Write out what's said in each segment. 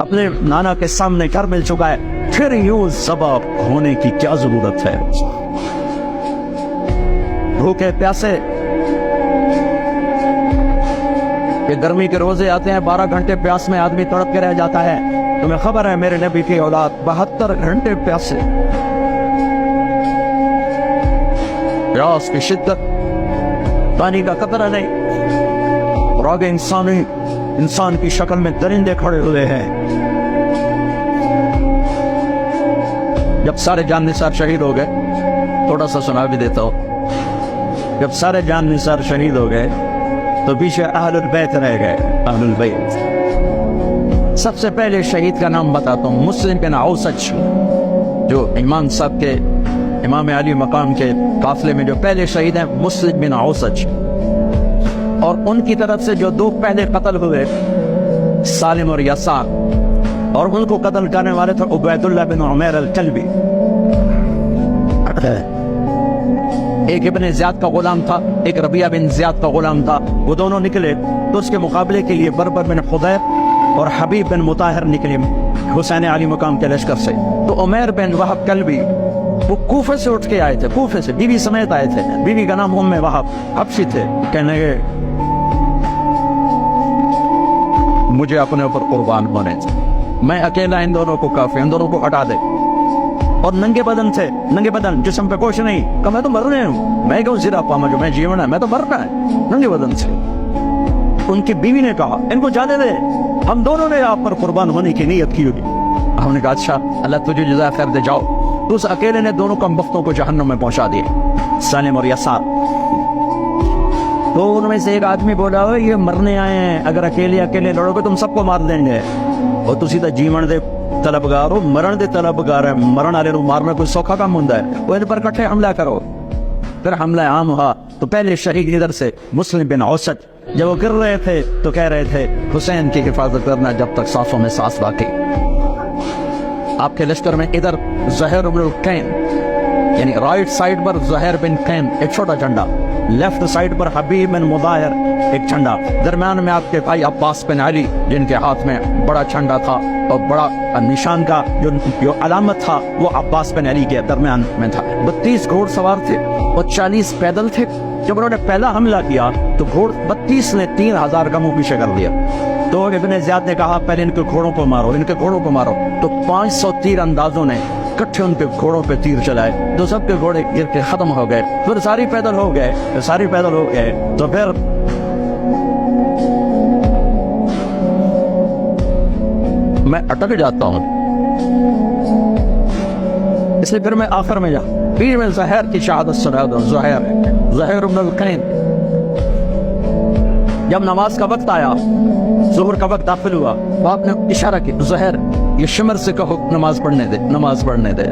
अपने नाना के सामने घर मिल चुका है, फिर यूं ज़बा होने की क्या जरूरत है। भूखे प्यासे, ये गर्मी के रोजे आते हैं, 12 घंटे प्यास में आदमी तड़प के रह जाता है। तुम्हें खबर है मेरे नबी की औलाद 72 घंटे प्यासे। प्यास की शिद्दत, पानी का कतरा नहीं। और आगे इंसान की शक्ल में दरिंदे खड़े हुए हैं। जब सारे जान निसार शहीद हो गए, थोड़ा सा सुना भी देता हूं, जब सारे जान निसार शहीद हो गए तो पीछे अहलुल बैत रह गए। अहलुल बैत, सबसे पहले शहीद का नाम बताता हूं, मुस्लिम बिन औसज, जो इमाम साहब के, इमाम अली मकाम के काफिले में जो पहले शहीद हैं, मुस्लिम बिन औसज। और उनकी तरफ से जो दो पहले कत्ल हुए, सालिम और यसार, और उनको कत्ल करने वाले थे उबैदुल्लाह बिन उमैर अल-कल्बी। एक इब्ने ज़ियाद का गुलाम था, एक रबिया बिन ज़ियाद का गुलाम था। वो दोनों निकले तो उसके मुकाबले के लिए बरबर बिन खुदैर और हबीब बिन मुताहिर निकले हुसैन अली मकाम के लश्कर से। तो उमैर बिन वहब कल्बी वो कूफे से उठ के आए थे, कूफे से बीवी समेत आए थे। बीवी का नाम उम्मे वहब, हबशी थे। कहने लगे मुझे अपने ऊपर कुर्बान होने, मैं अकेला इन दोनों को काफी, इन दोनों को हटा दे। और नंगे बदन थे, नंगे बदन, जिस्म पे कुछ नहीं। कहा मैं तो मरने हूँ, मैं क्यों जिरा पामा, जो मैं जीवन है, मैं तो मरना है, नंगे बदन से। उनकी बीवी ने कहा इनको जाने दे, हम दोनों ने आप पर कुर्बान होने की नीयत की होगी। हमने कहा अच्छा, अल्लाह तुझे जज़ा खैर दे, जाओ। तो उस अकेले ने दोनों कम वक्तों को जहन्नम में पहुंचा दिए, सालिम और यसार। तो उनमें से एक आदमी बोला ये मरने आए हैं, अगर अकेले अकेले लड़ोगे तुम सबको मार देंगे। और तुसी तो जीवन दे तलबगार हो, मरण दे तलबगार है, मरण वाले मारना कोई सौखा काम होता है। वो इन पर इकट्ठे हमला करो। फिर हमला आम हुआ तो पहले शहीद इधर से मुस्लिम बिन औसज, जब वो गिर रहे थे तो कह रहे थे हुसैन की हिफाजत करना जब तक सांसों में सांस बाकी। आपके लश्कर में इधर ज़ुहैर बिन कैन, यानी राइट साइड पर ज़ुहैर बिन कैन एक छोटा झंडा, लेफ्ट साइड पर हबीब बिन मुदाहिर एक झंडा, दरम्यान में आपके भाई अब्बास बिन अली जिनके हाथ में बड़ा झंडा था और बड़ा निशान का जो अलामत था वो अब्बास बिन अली के दरम्यान में था। 32 घोड़सवार थे और 40 पैदल थे। जब उन्होंने पहला हमला किया तो घोड़ 32 ने 3000 का मुंह पीछे कर दिया। तो इब्ने ज़ियाद ने कहा पहले इनके घोड़ों को मारो, इनके घोड़ों को मारो। तो 500 तीर अंदाजों ने इकट्ठे उनके घोड़ों पे तीर चलाए, तो सबके घोड़े गिर के खत्म हो गए। फिर सारी पैदल हो गए, सारी पैदल हो गए। तो फिर मैं अटक जाता हूं, इसलिए फिर मैं आखिर में फिर मैं ज़ुहैर की शहादत सुना दूं। ज़ुहैर बिन कैन, जब नमाज का वक्त आया, ज़ुहर का वक्त दाखिल हुआ, तो आपने इशारा किया ज़ुहैर ये शिमर से कहो नमाज पढ़ने दे, नमाज पढ़ने दे।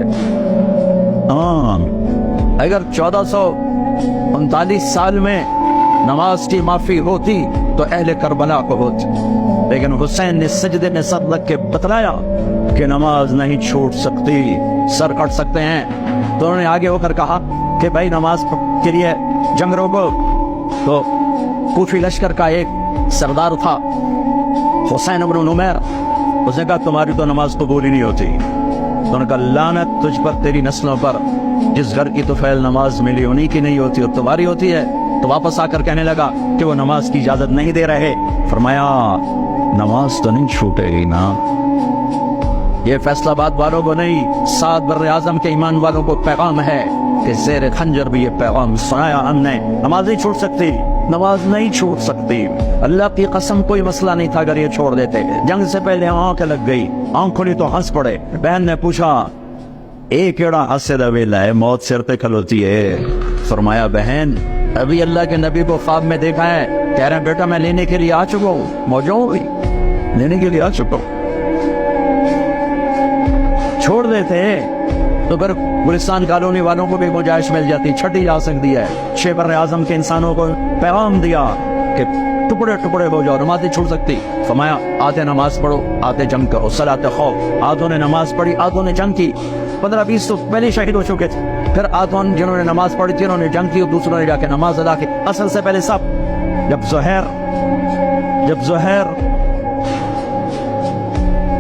अगर 1439 साल में नमाज की माफी होती तो अहले करबला को होती, लेकिन हुसैन ने सजदे में सर रख के बतलाया कि नमाज नहीं छूट सकती, सर कट सकते हैं। तो उन्होंने आगे होकर कहा कि भाई नमाज के लिए जंग रोको। तो कूफी लश्कर का एक सरदार था हुसैन इब्न उमैर, उसने कहा तुम्हारी तो नमाज कबूल ही नहीं होती। तो उन्होंने कहा लानत तुझ पर, तेरी नस्लों पर, जिस घर की तो फैल नमाज मिली उन्हीं की नहीं होती और तुम्हारी होती है। तो वापस आकर कहने लगा कि वो नमाज की इजाजत नहीं दे रहे। फरमाया नमाज तो नहीं छूटेगी ना, ये फैसलाबाद वालों को नहीं, 7 बर्रे आजम के ईमान वालों को पैगाम है कि ज़ेर खंजर भी ये पैगाम सुनाया हमने, नमाज नहीं छूट सकती, नमाज नहीं छूट सकती। अल्लाह की कसम कोई मसला नहीं था अगर ये छोड़ देते। जंग से पहले आंख लग गई, आंख खुली तो हंस पड़े। बहन ने पूछा एक केड़ा हंसे दा वेला है, मौत सिर पे खलोती है। फरमाया बहन अभी अल्लाह के नबी को ख्वाब में देखा है, कह रहे हैं बेटा मैं लेने के लिए आ चुका हूँ, मौजूद लेने के लिए आ चुका हूँ। छोड़ देते तो फिर गुलिस्तान कॉलोनी वालों को भी गुंजाइश मिल जाती, छठी जा सकती है। 6 बर्रे आजम के इंसानों को पैगाम दिया कि टुकड़े टुकड़े हो जाओ, नमाज नहीं छूट सकती। फरमाया आधे नमाज पढ़ो, आधे जंग करो, सलात खौफ। आधों ने नमाज पढ़ी, आधों ने जंग की। 15-20 तो पहले शहीद हो चुके थे। फिर आधों जिन्होंने नमाज पढ़ी थी उन्होंने जंग की और दूसरों ने जाके नमाज अदा की। असल से पहले सब जब ज़ुहैर